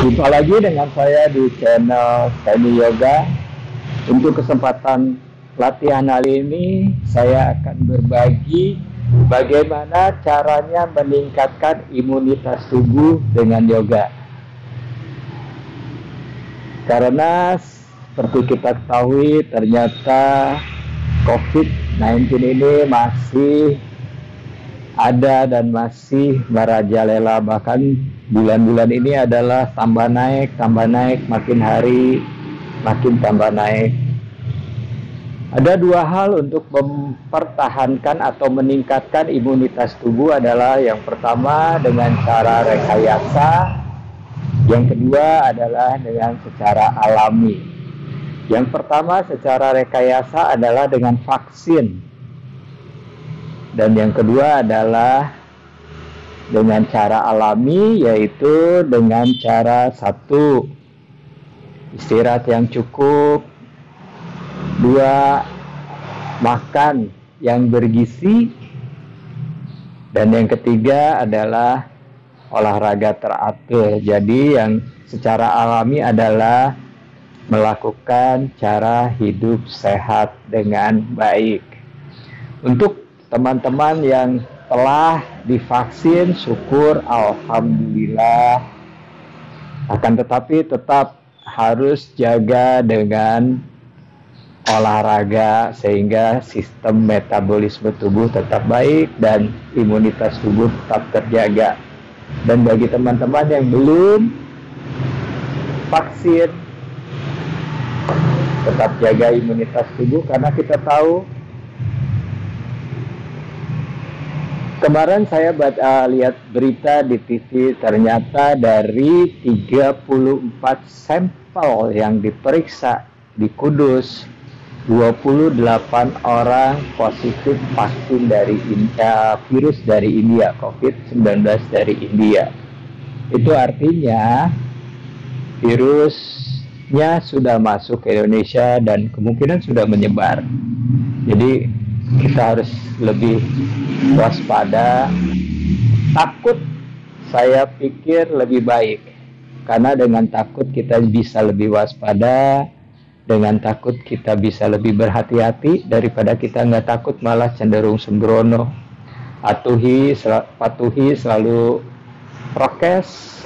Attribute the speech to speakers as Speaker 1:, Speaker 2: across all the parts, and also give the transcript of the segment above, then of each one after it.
Speaker 1: Jumpa lagi dengan saya di channel Tiny Yoga. Untuk kesempatan latihan kali ini, saya akan berbagi bagaimana caranya meningkatkan imunitas tubuh dengan yoga. Karena seperti kita ketahui, ternyata COVID-19 ini masih ada dan masih merajalela. Bahkan bulan-bulan ini adalah tambah naik, makin hari makin tambah naik. Ada dua hal untuk mempertahankan atau meningkatkan imunitas tubuh adalah yang pertama dengan cara rekayasa, yang kedua adalah dengan secara alami. Yang pertama secara rekayasa adalah dengan vaksin. Dan yang kedua adalah dengan cara alami, yaitu dengan cara satu, istirahat yang cukup, dua, makan yang bergizi, dan yang ketiga adalah olahraga teratur. Jadi yang secara alami adalah melakukan cara hidup sehat dengan baik. Untuk teman-teman yang telah divaksin, syukur, alhamdulillah. Akan tetapi tetap harus jaga dengan olahraga sehingga sistem metabolisme tubuh tetap baik dan imunitas tubuh tetap terjaga. Dan bagi teman-teman yang belum vaksin, tetap jaga imunitas tubuh karena kita tahu. Kemarin saya lihat berita di TV, ternyata dari 34 sampel yang diperiksa di Kudus, 28 orang positif vaksin dari virus dari India, COVID-19 dari India. Itu artinya virusnya sudah masuk ke Indonesia dan kemungkinan sudah menyebar. Jadi kita harus lebih waspada. Takut, saya pikir lebih baik, karena dengan takut kita bisa lebih waspada, dengan takut kita bisa lebih berhati-hati daripada kita nggak takut malah cenderung sembrono. Patuhi selalu prokes,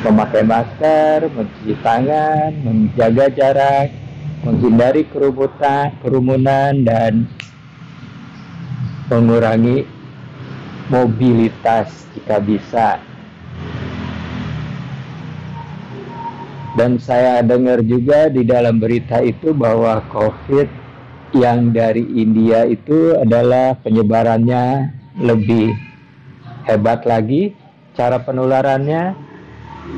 Speaker 1: memakai masker, mencuci tangan, menjaga jarak, menghindari kerumunan, dan mengurangi mobilitas jika bisa. Dan saya dengar juga di dalam berita itu bahwa COVID yang dari India itu adalah penyebarannya lebih hebat lagi cara penularannya.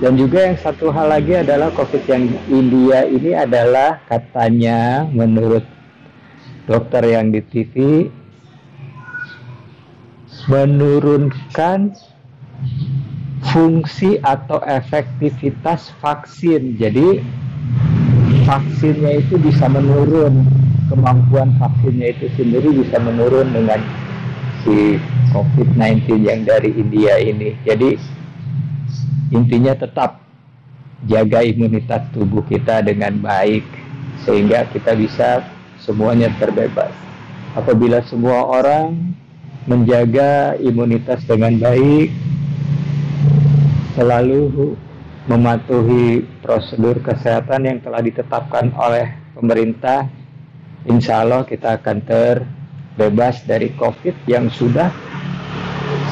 Speaker 1: Dan juga yang satu hal lagi adalah COVID yang India ini adalah katanya menurut dokter yang di TV menurunkan fungsi atau efektivitas vaksin. Jadi vaksinnya itu bisa menurun, kemampuan vaksinnya itu sendiri bisa menurun dengan si COVID-19 yang dari India ini. Jadi intinya tetap jaga imunitas tubuh kita dengan baik sehingga kita bisa semuanya terbebas. Apabila semua orang menjaga imunitas dengan baik, selalu mematuhi prosedur kesehatan yang telah ditetapkan oleh pemerintah, insya Allah kita akan terbebas dari COVID yang sudah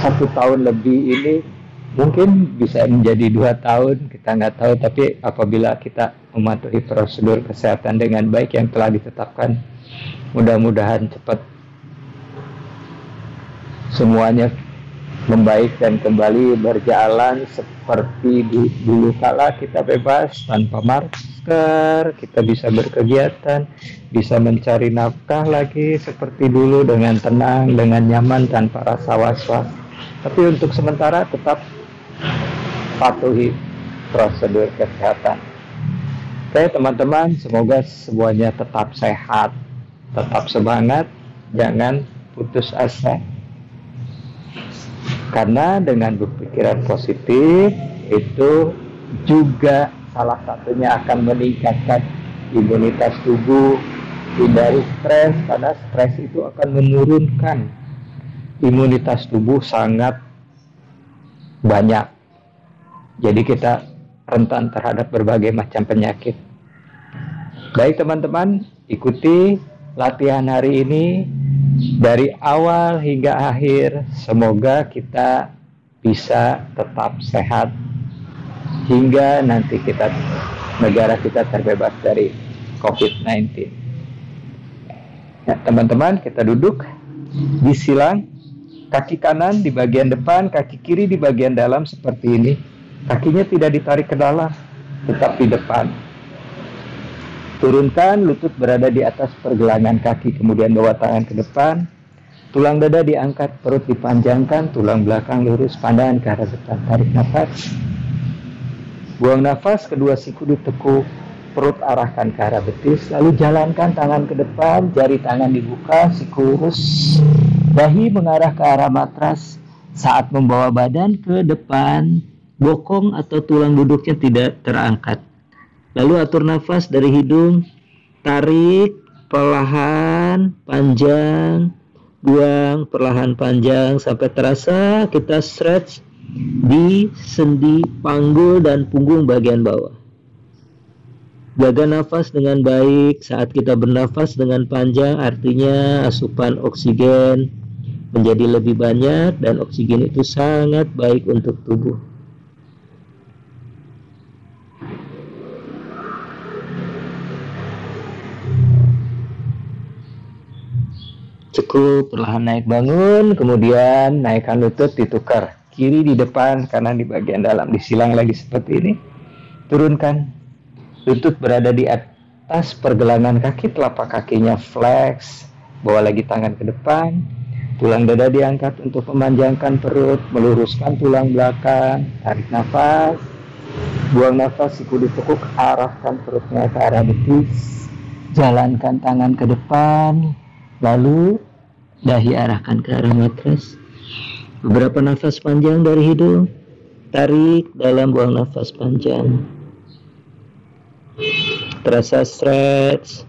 Speaker 1: 1 tahun lebih ini. Mungkin bisa menjadi 2 tahun, kita nggak tahu. Tapi apabila kita mematuhi prosedur kesehatan dengan baik yang telah ditetapkan, mudah-mudahan cepat semuanya membaik dan kembali berjalan seperti dulu kala kita bebas tanpa masker, kita bisa berkegiatan, bisa mencari nafkah lagi seperti dulu dengan tenang, dengan nyaman, tanpa rasa was-was. Tapi untuk sementara tetap patuhi prosedur kesehatan. Oke teman-teman, semoga semuanya tetap sehat, tetap semangat, jangan putus asa. Karena dengan berpikiran positif itu juga salah satunya akan meningkatkan imunitas tubuh, hindari stres, karena stres itu akan menurunkan imunitas tubuh sangat banyak. Jadi kita rentan terhadap berbagai macam penyakit. Baik teman-teman, ikuti latihan hari ini dari awal hingga akhir. Semoga kita bisa tetap sehat hingga nanti negara kita terbebas dari COVID-19. Ya, teman-teman, kita duduk disilang, kaki kanan di bagian depan, kaki kiri di bagian dalam seperti ini. Kakinya tidak ditarik ke dalam, tetap di depan. Turunkan, lutut berada di atas pergelangan kaki, kemudian bawa tangan ke depan. Tulang dada diangkat, perut dipanjangkan, tulang belakang lurus, pandangan ke arah depan. Tarik nafas. Buang nafas, kedua siku ditekuk, perut arahkan ke arah betis. Lalu jalankan tangan ke depan, jari tangan dibuka, siku lurus. Dahi mengarah ke arah matras. Saat membawa badan ke depan, bokong atau tulang duduknya tidak terangkat. Lalu atur nafas dari hidung, tarik, perlahan, panjang, buang, perlahan, panjang, sampai terasa kita stretch di sendi, panggul, dan punggung bagian bawah. Jaga nafas dengan baik. Saat kita bernafas dengan panjang, artinya asupan oksigen menjadi lebih banyak, dan oksigen itu sangat baik untuk tubuh. Cukup, perlahan naik bangun, kemudian naikkan lutut, ditukar. Kiri di depan, kanan di bagian dalam. Disilang lagi seperti ini. Turunkan. Lutut berada di atas pergelangan kaki, telapak kakinya flex. Bawa lagi tangan ke depan. Tulang dada diangkat untuk memanjangkan perut, meluruskan tulang belakang. Tarik nafas. Buang nafas, siku ditekuk, arahkan perutnya ke arah betis. Jalankan tangan ke depan. Lalu dahi arahkan ke arah matras. Beberapa nafas panjang dari hidung. Tarik dalam, buang nafas panjang. Terasa stretch.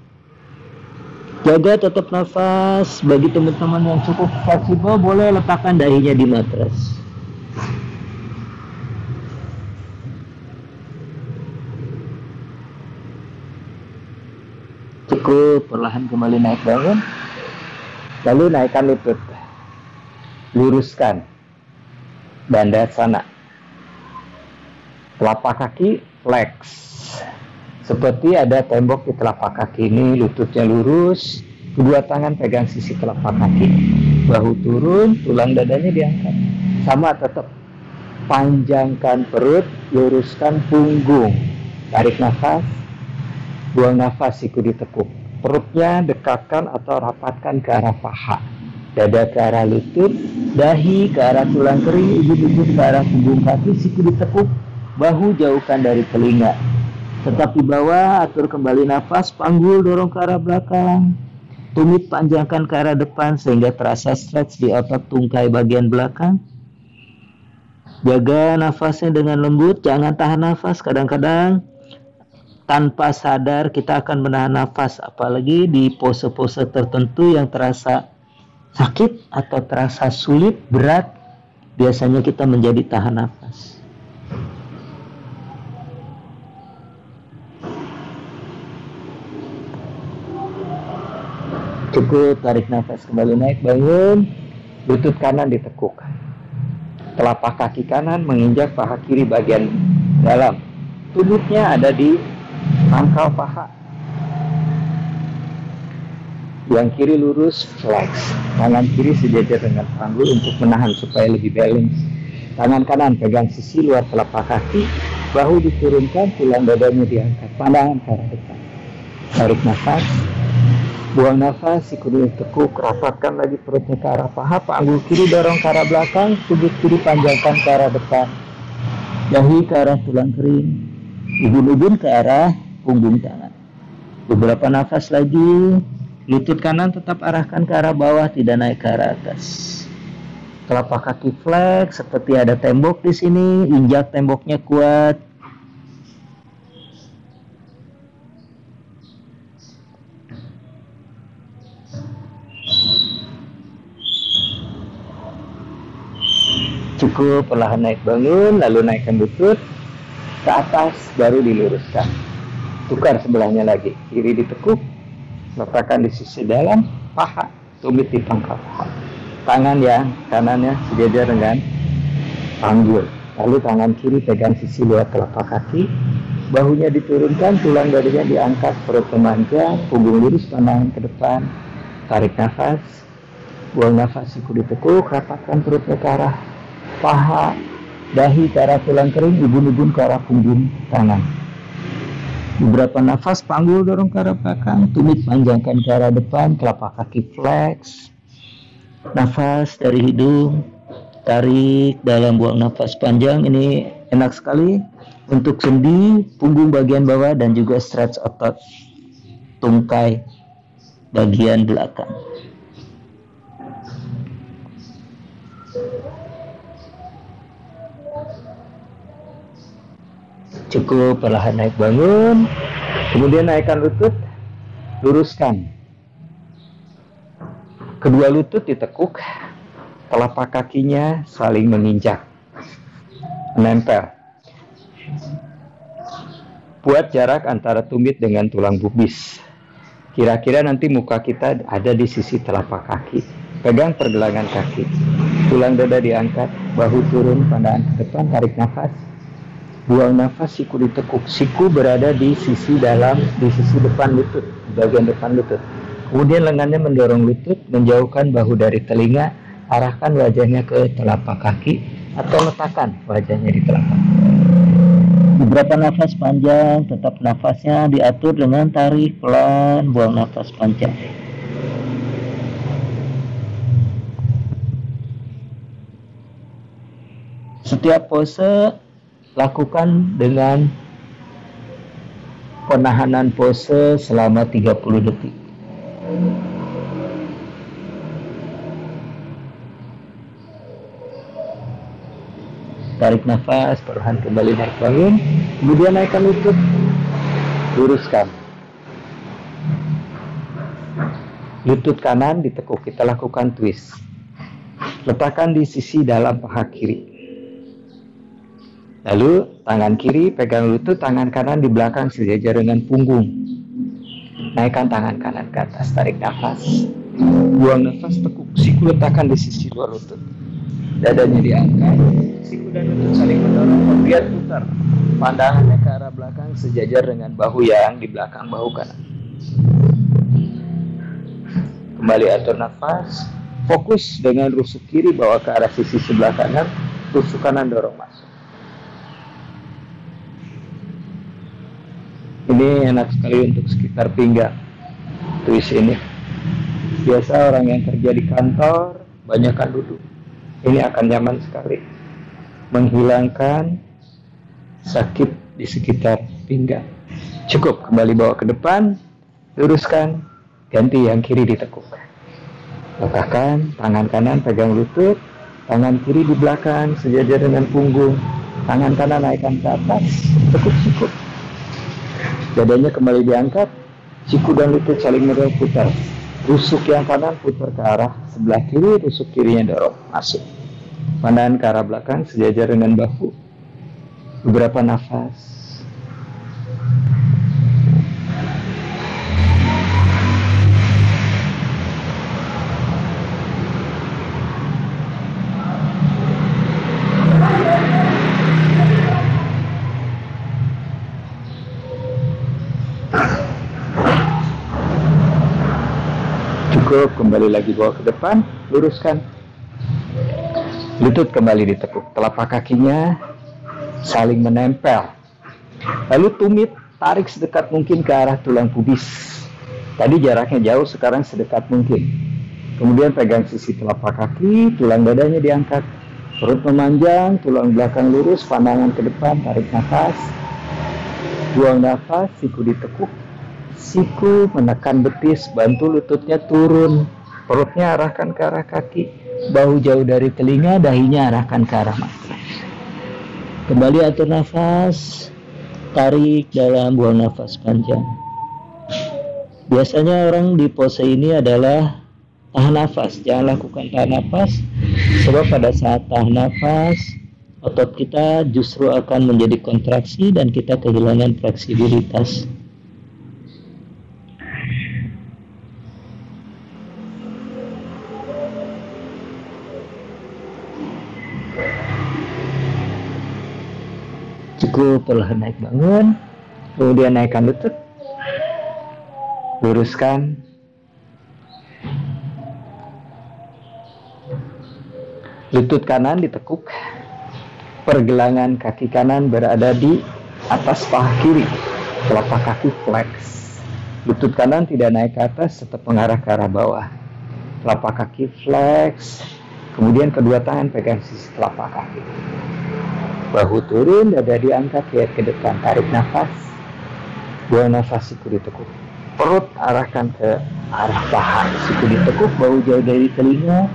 Speaker 1: Jaga tetap nafas. Bagi teman-teman yang cukup fleksibel, boleh letakkan dahinya di matras. Cukup, perlahan kembali naik bangun. Lalu naikkan lutut, luruskan Dandasana, telapak kaki flex, seperti ada tembok di telapak kaki ini. Lututnya lurus, kedua tangan pegang sisi telapak kaki, bahu turun, tulang dadanya diangkat, sama tetap. Panjangkan perut, luruskan punggung, tarik nafas, buang nafas, siku ditekuk. Perutnya dekatkan atau rapatkan ke arah paha, dada ke arah lutut, dahi ke arah tulang kering, ujung-ujung ke arah punggung kaki, siku ditekuk, bahu jauhkan dari telinga. Tetap di bawah, atur kembali nafas, panggul dorong ke arah belakang, tumit panjangkan ke arah depan sehingga terasa stretch di otot tungkai bagian belakang. Jaga nafasnya dengan lembut, jangan tahan nafas. Kadang-kadang tanpa sadar kita akan menahan nafas, apalagi di pose-pose tertentu yang terasa sakit atau terasa sulit, berat, biasanya kita menjadi tahan nafas. Cukup, tarik nafas kembali, naik bangun, lutut kanan ditekuk, telapak kaki kanan menginjak paha kiri bagian dalam, tumitnya ada di pangkal paha. Yang kiri lurus, flex. Tangan kiri sejajar dengan panggul untuk menahan supaya lebih balance. Tangan kanan pegang sisi luar telapak kaki, bahu diturunkan, tulang dadanya diangkat, pandangan ke arah depan. Tarik nafas, buang nafas, siku ditekuk, rapatkan lagi perutnya ke arah paha, panggul kiri dorong ke arah belakang, sudut kiri panjangkan ke arah depan, dahi ke arah tulang kering, ubun-ubun ke arah punggung tangan. Beberapa nafas lagi. Lutut kanan tetap arahkan ke arah bawah, tidak naik ke arah atas. Telapak kaki flex seperti ada tembok di sini, injak temboknya kuat. Cukup perlahan naik bangun, lalu naikkan lutut ke atas, baru diluruskan. Tukar sebelahnya lagi, kiri ditekuk, letakkan di sisi dalam paha, tumit di pangkal paha. Tangan yang kanannya sejajar dengan panggul. Lalu tangan kiri pegang sisi luar telapak kaki, bahunya diturunkan, tulang dadinya diangkat, perut memanjang, punggung lurus, pandangan ke depan, tarik nafas, buang nafas, siku ditekuk, rapatkan perutnya ke arah paha, dahi ke arah tulang kering, ubun-ubun ke arah punggung tangan. Beberapa nafas, panggul dorong ke arah belakang, tumit panjangkan ke arah depan, telapak kaki flex. Nafas dari hidung, tarik dalam, buang nafas panjang. Ini enak sekali untuk sendi, punggung bagian bawah, dan juga stretch otot tungkai bagian belakang. Cukup perlahan naik bangun, kemudian naikkan lutut, luruskan. Kedua lutut ditekuk, telapak kakinya saling menginjak, menempel. Buat jarak antara tumit dengan tulang pubis. Kira-kira nanti muka kita ada di sisi telapak kaki. Pegang pergelangan kaki, tulang dada diangkat, bahu turun, pandangan ke depan, tarik nafas. Buang nafas, siku ditekuk. Siku berada di sisi dalam, di sisi depan lutut, bagian depan lutut. Kemudian lengannya mendorong lutut, menjauhkan bahu dari telinga, arahkan wajahnya ke telapak kaki, atau letakkan wajahnya di telapak. Beberapa nafas panjang, tetap nafasnya diatur dengan tarik pelan, buang nafas panjang. Setiap pose lakukan dengan penahanan pose selama 30 detik. Tarik nafas, perlahan kembali naik bangun, kemudian naikkan lutut, luruskan. Lutut kanan ditekuk, kita lakukan twist. Letakkan di sisi dalam paha kiri. Lalu tangan kiri pegang lutut, tangan kanan di belakang sejajar dengan punggung. Naikkan tangan kanan ke atas, tarik nafas, buang nafas, tekuk. Siku letakkan di sisi luar lutut, dadanya diangkat, siku dan lutut saling mendorong, kemudian putar. Pandangannya ke arah belakang sejajar dengan bahu yang di belakang bahu kanan. Kembali atur nafas, fokus dengan rusuk kiri bawa ke arah sisi sebelah kanan, rusuk kanan dorong masuk. Ini enak sekali untuk sekitar pinggang. Twist ini biasa orang yang kerja di kantor banyakkan duduk. Ini akan nyaman sekali, menghilangkan sakit di sekitar pinggang. Cukup, kembali bawa ke depan, luruskan, ganti yang kiri ditekuk. Letakkan tangan kanan pegang lutut, tangan kiri di belakang sejajar dengan punggung, tangan kanan naikkan ke atas, tekuk siku. Dadanya kembali diangkat, siku dan lutut saling mendorong, putar. Rusuk yang kanan putar ke arah sebelah kiri, rusuk kirinya dorong masuk. Pandangan ke arah belakang sejajar dengan bahu. Beberapa nafas. Cukup, kembali lagi bawa ke depan, luruskan. Lutut kembali ditekuk, telapak kakinya saling menempel. Lalu tumit, tarik sedekat mungkin ke arah tulang pubis. Tadi jaraknya jauh, sekarang sedekat mungkin. Kemudian pegang sisi telapak kaki, tulang dadanya diangkat, perut memanjang, tulang belakang lurus, pandangan ke depan, tarik nafas, buang nafas, siku ditekuk. Siku menekan betis, bantu lututnya turun, perutnya arahkan ke arah kaki, bahu jauh dari telinga, dahinya arahkan ke arah matras. Kembali atur nafas, tarik dalam, buang nafas panjang. Biasanya orang di pose ini adalah tahan nafas. Jangan lakukan tahan nafas, sebab pada saat tahan nafas, otot kita justru akan menjadi kontraksi dan kita kehilangan fleksibilitas. Cukup perlahan naik bangun, kemudian naikkan lutut, luruskan, lutut kanan ditekuk, pergelangan kaki kanan berada di atas paha kiri, telapak kaki flex, lutut kanan tidak naik ke atas, tetap mengarah ke arah bawah, telapak kaki flex, kemudian kedua tangan pegang sisi telapak kaki. Bahu turun, dada diangkat, lihat ke depan, tarik nafas, buang nafas, siku ditekuk. Perut arahkan ke arah paha, siku ditekuk, bahu jauh dari telinga,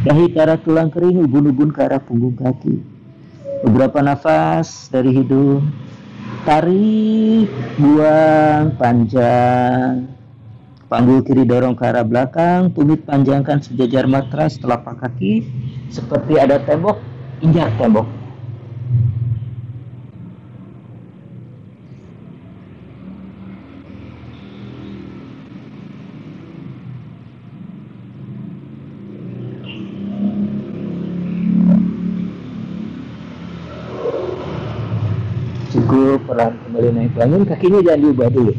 Speaker 1: dahi ke arah tulang kering, ubun-ubun ke arah punggung kaki. Beberapa nafas dari hidung, tarik, buang, panjang. Panggul kiri dorong ke arah belakang, tumit panjangkan sejajar matras, telapak kaki, seperti ada tembok, injak tembok. Cukup, perlahan kembali naik bangun, kakinya jangan diubah dulu.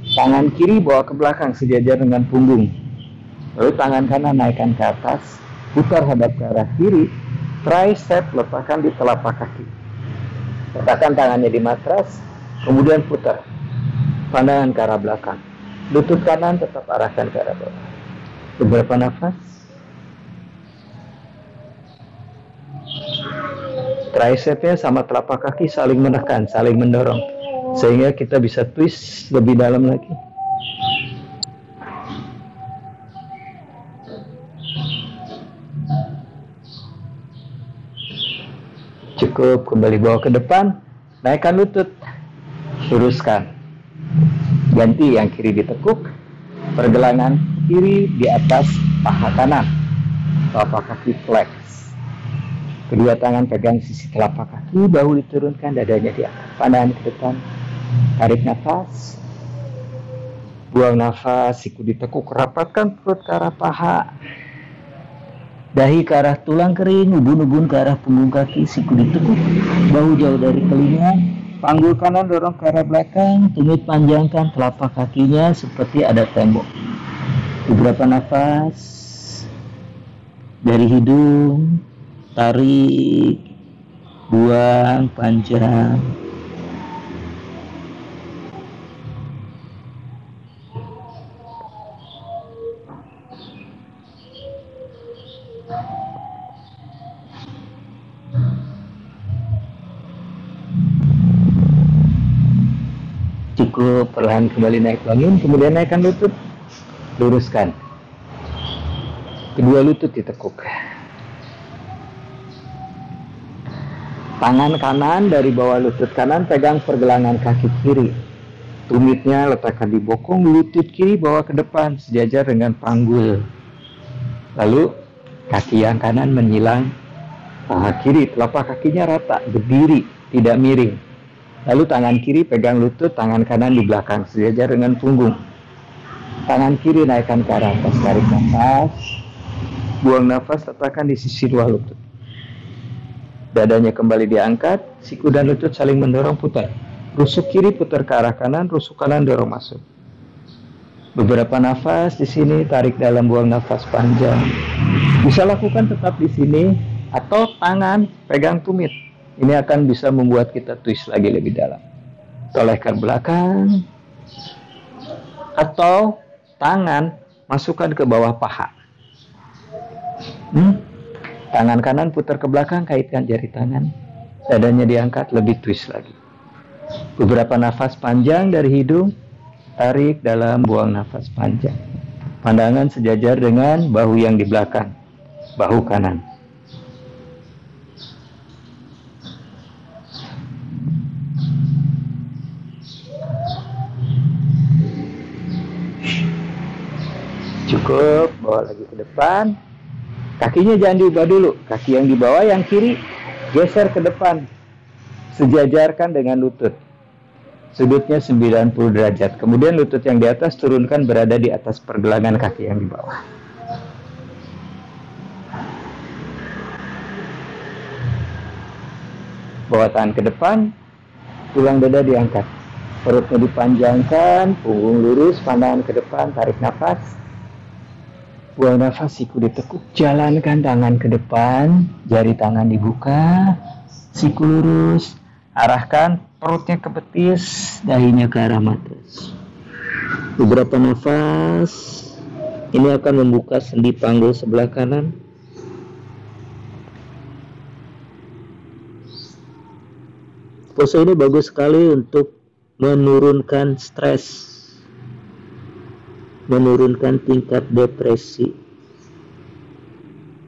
Speaker 1: Tangan kiri bawa ke belakang sejajar dengan punggung. Lalu tangan kanan naikkan ke atas, putar hadap ke arah kiri, tricep letakkan di telapak kaki. Letakkan tangannya di matras, kemudian putar. Pandangan ke arah belakang. Lutut kanan tetap arahkan ke arah bawah. Beberapa nafas. Tricepnya sama telapak kaki saling menekan, saling mendorong, sehingga kita bisa twist lebih dalam lagi. Cukup, kembali bawa ke depan, naikkan lutut, luruskan, ganti yang kiri ditekuk, pergelangan kiri di atas paha kanan, telapak kaki flex. Kedua tangan pegang sisi telapak kaki, bahu diturunkan, dadanya diangkat, pandangan ke depan, tarik nafas, buang nafas, siku ditekuk, rapatkan perut ke arah paha, dahi ke arah tulang kering, ubun-ubun ke arah punggung kaki, siku ditekuk, bahu jauh dari telinga, panggul kanan dorong ke arah belakang, tumit panjangkan telapak kakinya seperti ada tembok. Beberapa nafas dari hidung, tarik, buang, panjang. Cukup, perlahan kembali naik bangun, kemudian naikkan lutut, luruskan. Kedua lutut ditekuk. Tangan kanan dari bawah lutut kanan pegang pergelangan kaki kiri. Tumitnya letakkan di bokong, lutut kiri bawa ke depan sejajar dengan panggul. Lalu kaki yang kanan menyilang paha kiri, telapak kakinya rata, berdiri, tidak miring. Lalu tangan kiri pegang lutut, tangan kanan di belakang sejajar dengan punggung. Tangan kiri naikkan ke arah atas, tarik nafas, buang nafas, letakkan di sisi luar lutut. Dadanya kembali diangkat, siku dan lutut saling mendorong, putar. Rusuk kiri putar ke arah kanan, rusuk kanan dorong masuk. Beberapa nafas di sini, tarik dalam, buang nafas panjang. Bisa lakukan tetap di sini, atau tangan pegang tumit. Ini akan bisa membuat kita twist lagi lebih dalam. Tolehkan belakang, atau tangan masukkan ke bawah paha. Tangan kanan putar ke belakang, kaitkan jari tangan. Dadanya diangkat, lebih twist lagi. Beberapa nafas panjang dari hidung, tarik dalam, buang nafas panjang. Pandangan sejajar dengan bahu yang di belakang. bahu kanan. Cukup, bawa lagi ke depan. Kakinya jangan diubah dulu. Kaki yang di bawah, yang kiri, geser ke depan. Sejajarkan dengan lutut. Sudutnya 90 derajat. Kemudian lutut yang di atas turunkan berada di atas pergelangan kaki yang di bawah. Bawa tangan ke depan, tulang dada diangkat. Perutnya dipanjangkan, punggung lurus, pandangan ke depan, tarik nafas. Buang nafas, siku ditekuk, jalankan tangan ke depan, jari tangan dibuka, siku lurus, arahkan perutnya ke betis, dahinya ke arah matus. Beberapa nafas, ini akan membuka sendi panggul sebelah kanan. Pose ini bagus sekali untuk menurunkan stres, menurunkan tingkat depresi.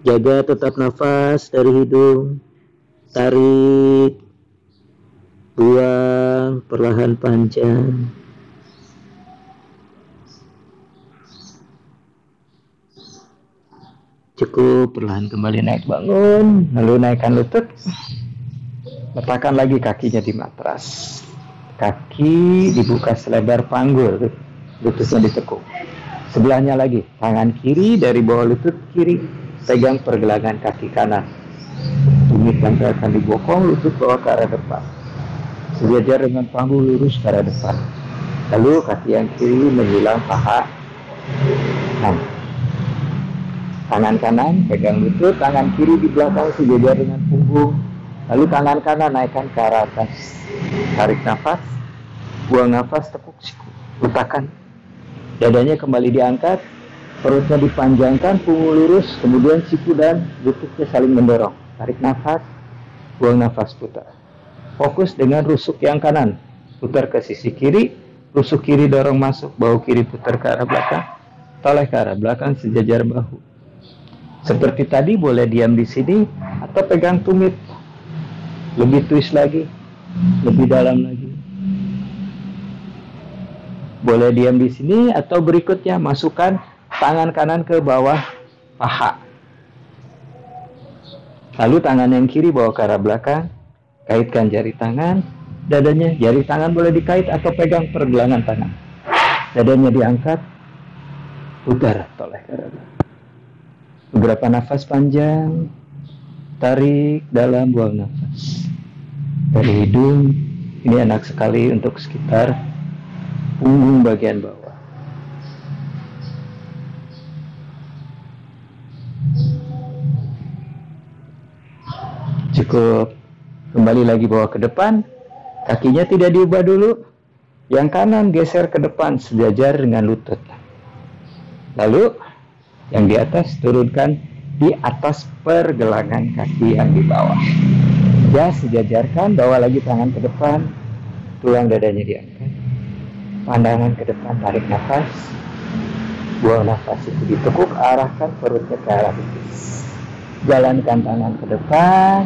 Speaker 1: Jaga tetap nafas dari hidung, tarik, buang, perlahan panjang. Cukup, perlahan kembali naik bangun, lalu naikkan lutut. Letakkan lagi kakinya di matras. Kaki dibuka selebar panggul, lututnya ditekuk. Sebelahnya lagi, tangan kiri dari bawah lutut kiri, pegang pergelangan kaki kanan. Tumit akan dibokong, lutut bawa ke arah depan. Sejajar dengan panggul lurus ke arah depan. Lalu kaki yang kiri menjulang paha. Tangan kanan pegang lutut, tangan kiri di belakang sejajar dengan punggung. Lalu tangan kanan naikkan ke arah atas. Tarik nafas, buang nafas, tepuk siku, letakkan. Dadanya kembali diangkat, perutnya dipanjangkan, punggung lurus, kemudian siku dan lututnya saling mendorong. Tarik nafas, buang nafas, putar. Fokus dengan rusuk yang kanan, putar ke sisi kiri, rusuk kiri dorong masuk, bahu kiri putar ke arah belakang, toleh ke arah belakang sejajar bahu. Seperti tadi, boleh diam di sini atau pegang tumit. Lebih twist lagi, lebih dalam lagi. Boleh diam di sini atau berikutnya masukkan tangan kanan ke bawah paha. Lalu tangan yang kiri bawa ke arah belakang, kaitkan jari tangan, dadanya, jari tangan boleh dikait atau pegang pergelangan tangan. Dadanya diangkat, putar, toleh ke arah belakang. Beberapa nafas panjang, tarik dalam, buang nafas. Dari hidung, ini enak sekali untuk sekitar punggung bagian bawah. Cukup. Kembali lagi bawa ke depan, kakinya tidak diubah dulu. Yang kanan geser ke depan sejajar dengan lutut. Lalu yang di atas turunkan di atas pergelangan kaki yang di bawah. Ya, sejajarkan, bawa lagi tangan ke depan, tulang dadanya diangkat, pandangan ke depan, tarik nafas, buang nafas, itu ditekuk, arahkan perutnya ke arah betis. Jalankan tangan ke depan,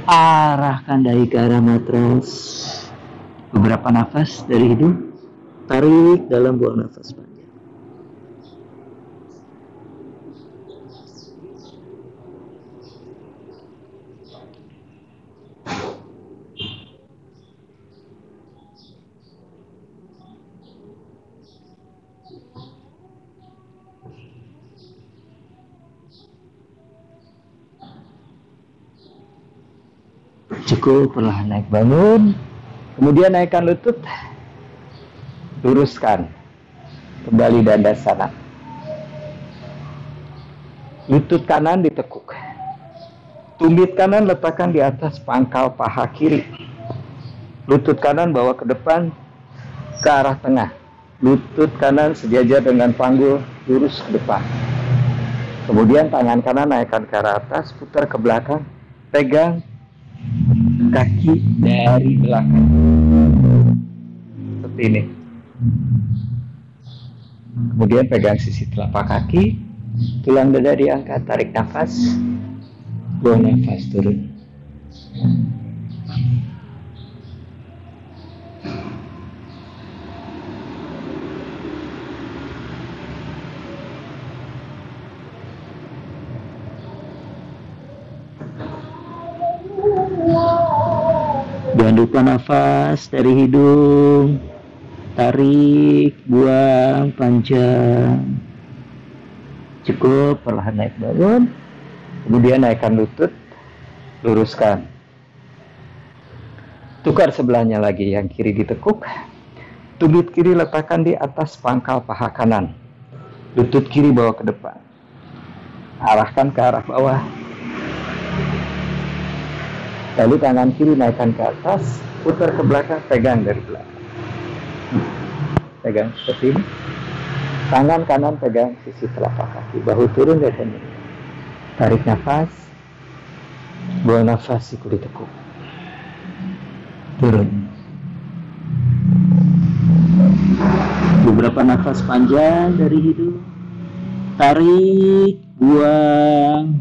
Speaker 1: arahkan dahi ke arah matras. Beberapa nafas dari hidung, tarik dalam, buang nafas panjang. Cukup, perlahan naik bangun. Kemudian naikkan lutut, luruskan kembali dandasana. Lutut kanan ditekuk, tumit kanan letakkan di atas pangkal paha kiri. Lutut kanan bawa ke depan ke arah tengah. Lutut kanan sejajar dengan panggul, lurus ke depan. Kemudian tangan kanan naikkan ke arah atas, putar ke belakang, pegang kaki dari belakang seperti ini. Kemudian pegang sisi telapak kaki, Tulang dada diangkat, tarik nafas, buang nafas, turun. Jangan lupa nafas dari hidung, tarik, buang, panjang. Cukup, perlahan naik bangun. Kemudian naikkan lutut, luruskan. Tukar sebelahnya lagi, yang kiri ditekuk. Tumit kiri letakkan di atas pangkal paha kanan. Lutut kiri bawa ke depan. Arahkan ke arah bawah. Lalu tangan kiri naikkan ke atas, putar ke belakang, pegang dari belakang. Pegang seperti ini. Tangan kanan pegang sisi telapak kaki, bahu turun dari sini. Tarik nafas, buang nafas, siku ditekuk. Turun. Beberapa nafas panjang dari hidung. Tarik, buang.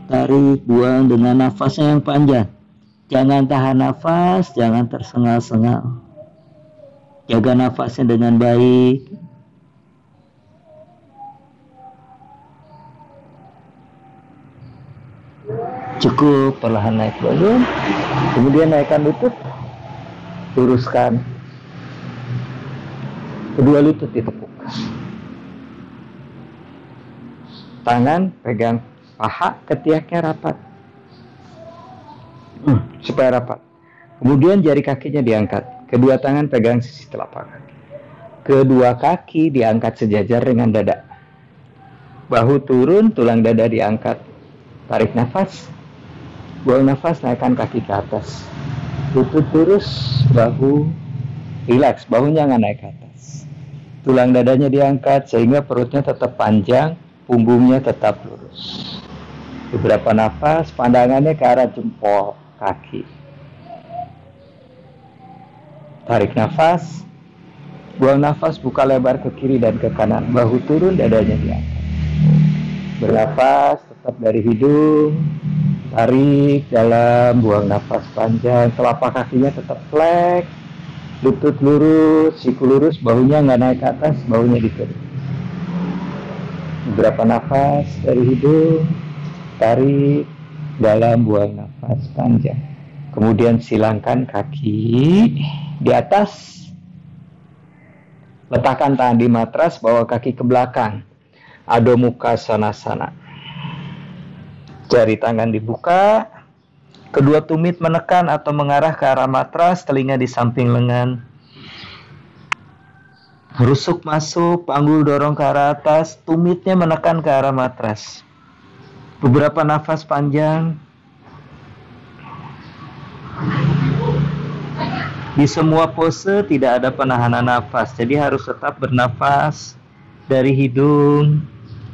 Speaker 1: Tarik, buang dengan nafasnya yang panjang. Jangan tahan nafas, jangan tersengal-sengal. Jaga nafasnya dengan baik. Cukup, perlahan naik bangun. Kemudian naikkan lutut, luruskan. Kedua lutut ditekuk. Tangan pegang paha, ketiaknya rapat. Supaya rapat. Kemudian jari kakinya diangkat. Kedua tangan pegang sisi telapak kaki. Kedua kaki diangkat sejajar dengan dada. Bahu turun, tulang dada diangkat. Tarik nafas. Buang nafas, naikkan kaki ke atas. Lutut lurus, bahu rileks, bahunya nggak naik ke atas. Tulang dadanya diangkat sehingga perutnya tetap panjang, punggungnya tetap lurus. Beberapa nafas, pandangannya ke arah jempol kaki. Tarik nafas, buang nafas, buka lebar ke kiri dan ke kanan. Bahu turun, dadanya diangkat. Bernapas, tetap dari hidung. Tarik dalam, buang nafas panjang. Telapak kakinya tetap flex. Lutut lurus, siku lurus, bahunya nggak naik ke atas, bahunya diturun. Beberapa nafas dari hidung. Tarik dalam, buang nafas panjang. Kemudian silangkan kaki di atas. Letakkan tangan di matras, bawa kaki ke belakang. Adho Mukha Svanasana. Jari tangan dibuka. Kedua tumit menekan atau mengarah ke arah matras, telinga di samping lengan. Rusuk masuk, panggul dorong ke arah atas, tumitnya menekan ke arah matras. Beberapa nafas panjang. Di semua pose tidak ada penahanan nafas, jadi harus tetap bernafas dari hidung.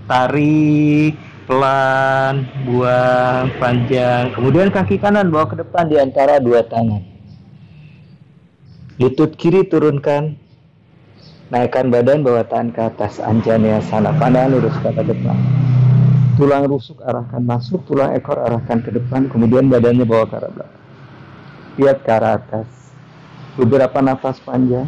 Speaker 1: Tarik, pelan, buang, panjang. Kemudian kaki kanan bawa ke depan di antara dua tangan. Lutut kiri turunkan. Naikkan badan, bawa tangan ke atas, Anjaneyasana. Pandangan lurus ke depan. Tulang rusuk arahkan masuk, tulang ekor arahkan ke depan, kemudian badannya bawa ke arah belakang. Lihat ke arah atas. Beberapa nafas panjang.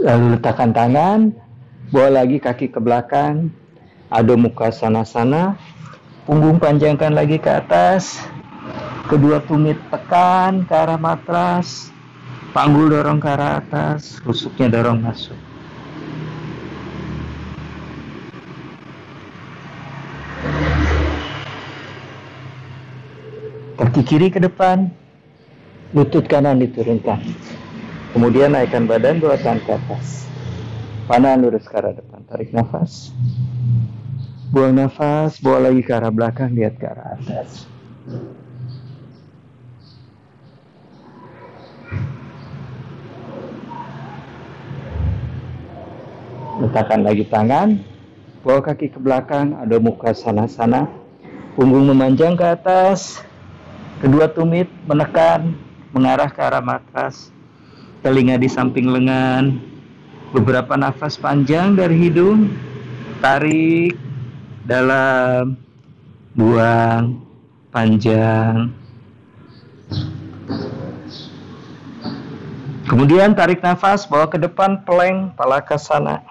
Speaker 1: Lalu letakkan tangan, bawa lagi kaki ke belakang, Adho Mukha Svanasana. Punggung panjangkan lagi ke atas. Kedua tumit tekan ke arah matras. Panggul dorong ke arah atas, rusuknya dorong masuk. Kaki kiri ke depan, lutut kanan diturunkan. Kemudian naikkan badan, bawa tangan ke atas. Pandangan lurus ke arah depan, tarik nafas. Buang nafas, bawa lagi ke arah belakang, lihat ke arah atas. Letakkan lagi tangan, bawa kaki ke belakang, Adho Mukha Svanasana. Punggung memanjang ke atas, kedua tumit menekan, mengarah ke arah matras. Telinga di samping lengan. Beberapa nafas panjang dari hidung. Tarik dalam, buang panjang. Kemudian tarik nafas, bawa ke depan, plank, pala ke sana.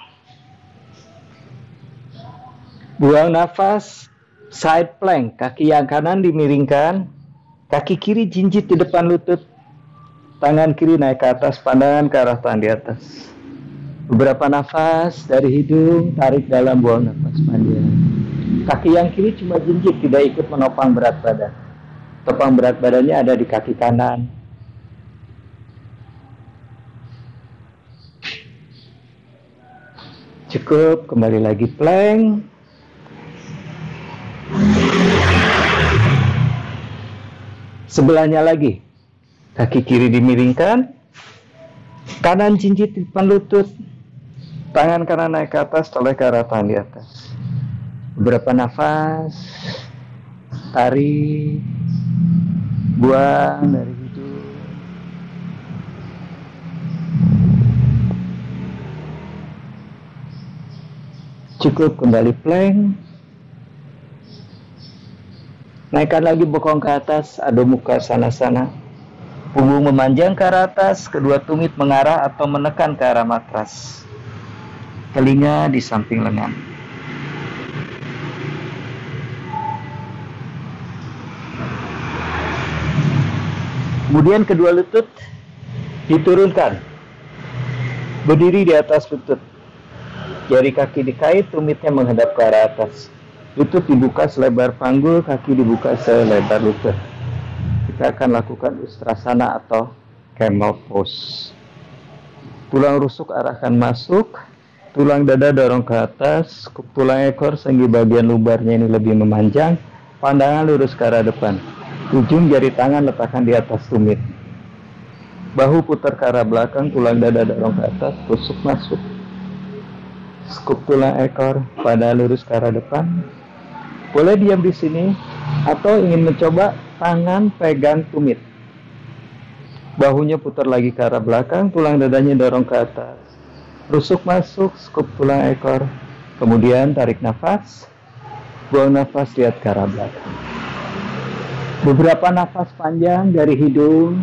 Speaker 1: Buang nafas, side plank, kaki yang kanan dimiringkan, kaki kiri jinjit di depan lutut, tangan kiri naik ke atas, pandangan ke arah tangan di atas. Beberapa nafas dari hidung, tarik dalam, buang nafas panjang. Kaki yang kiri cuma jinjit, tidak ikut menopang berat badan. Topang berat badannya ada di kaki kanan. Cukup, kembali lagi plank. Sebelahnya lagi, kaki kiri dimiringkan, kanan jinjit di depan lutut, tangan kanan naik ke atas, toleh ke arah tangan di atas. Beberapa nafas, tarik, buang dari hidung. Cukup, kembali plank. Naikkan lagi bokong ke atas, adu muka sana-sana. Punggung memanjang ke arah atas, kedua tumit mengarah atau menekan ke arah matras. Telinga di samping lengan. Kemudian kedua lutut diturunkan. Berdiri di atas lutut. Jari kaki dikait, tumitnya menghadap ke arah atas. Lutut dibuka selebar panggul, kaki dibuka selebar lutut. Kita akan lakukan ustrasana atau camel pose. Tulang rusuk arahkan masuk, tulang dada dorong ke atas, tulang ekor sehingga bagian lumbarnya ini lebih memanjang, pandangan lurus ke arah depan. Ujung jari tangan letakkan di atas tumit. Bahu putar ke arah belakang, tulang dada dorong ke atas, rusuk masuk. Skup tulang ekor, pada lurus ke arah depan. Boleh diam di sini atau ingin mencoba tangan pegang tumit. Bahunya putar lagi ke arah belakang, tulang dadanya dorong ke atas. Rusuk masuk, skup tulang ekor. Kemudian tarik nafas, buang nafas, lihat ke arah belakang. Beberapa nafas panjang dari hidung.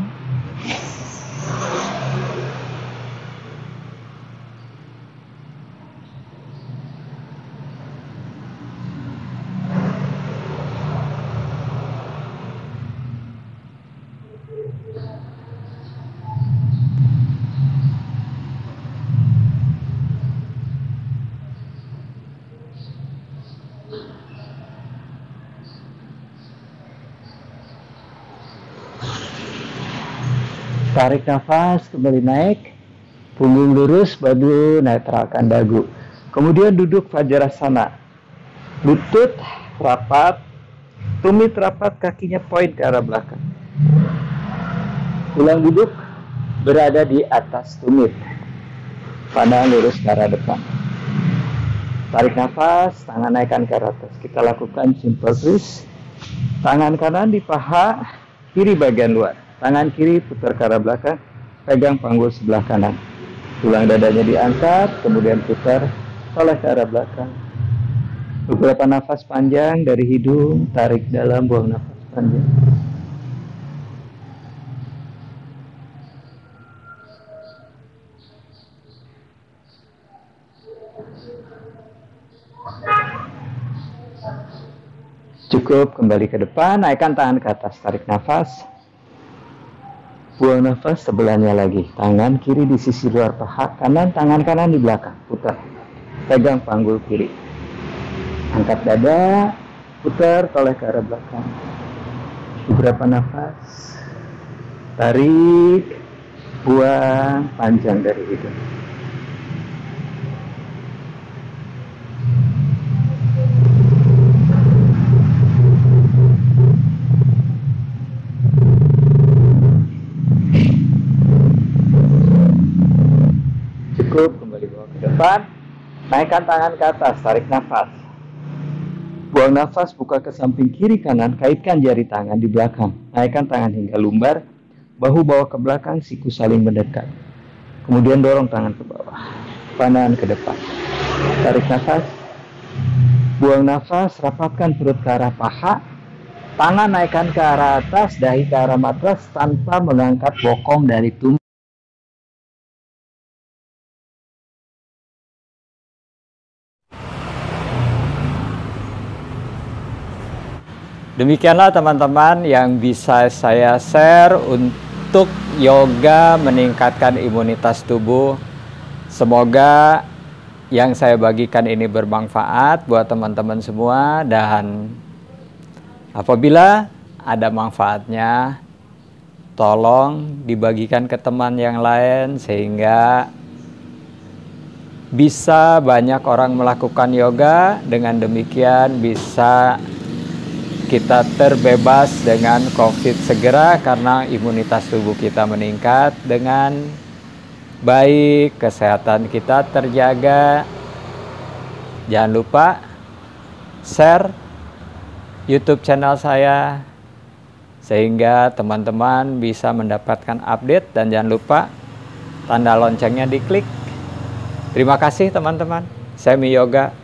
Speaker 1: Tarik nafas, kembali naik. Punggung lurus, bahu netralkan dagu. Kemudian duduk Vajrasana. Lutut rapat, tumit rapat, kakinya point ke arah belakang. Tulang duduk berada di atas tumit. Pandangan lurus ke arah depan. Tarik nafas, tangan naikkan ke arah atas. Kita lakukan simple twist. Tangan kanan di paha, kiri bagian luar. Tangan kiri putar ke arah belakang, pegang panggul sebelah kanan. Tulang dadanya diangkat, kemudian putar, toleh ke arah belakang. Beberapa nafas panjang dari hidung, tarik dalam, buang nafas panjang. Cukup, kembali ke depan, naikkan tangan ke atas, tarik nafas. Buang nafas, sebelahnya lagi. Tangan kiri di sisi luar paha, kanan, tangan kanan di belakang. Putar. Pegang panggul kiri. Angkat dada, putar, toleh ke arah belakang. Beberapa nafas. Tarik, buang, panjang dari hidung. Cukup, kembali bawa ke depan. Naikkan tangan ke atas, tarik nafas. Buang nafas, buka ke samping kiri kanan, kaitkan jari tangan di belakang. Naikkan tangan hingga lumbar. Bahu bawa ke belakang, siku saling mendekat. Kemudian dorong tangan ke bawah, pandangan ke depan. Tarik nafas, buang nafas, rapatkan perut ke arah paha, tangan naikkan ke arah atas, dahi ke arah matras tanpa mengangkat bokong dari tubuh. Demikianlah teman-teman yang bisa saya share untuk yoga meningkatkan imunitas tubuh. Semoga yang saya bagikan ini bermanfaat buat teman-teman semua, dan apabila ada manfaatnya, tolong dibagikan ke teman yang lain sehingga bisa banyak orang melakukan yoga. Dengan demikian bisa kita terbebas dengan COVID segera karena imunitas tubuh kita meningkat dengan baik, kesehatan kita terjaga. Jangan lupa share YouTube channel saya sehingga teman-teman bisa mendapatkan update, dan jangan lupa tanda loncengnya diklik. Terima kasih teman-teman. Saya Mi Yoga.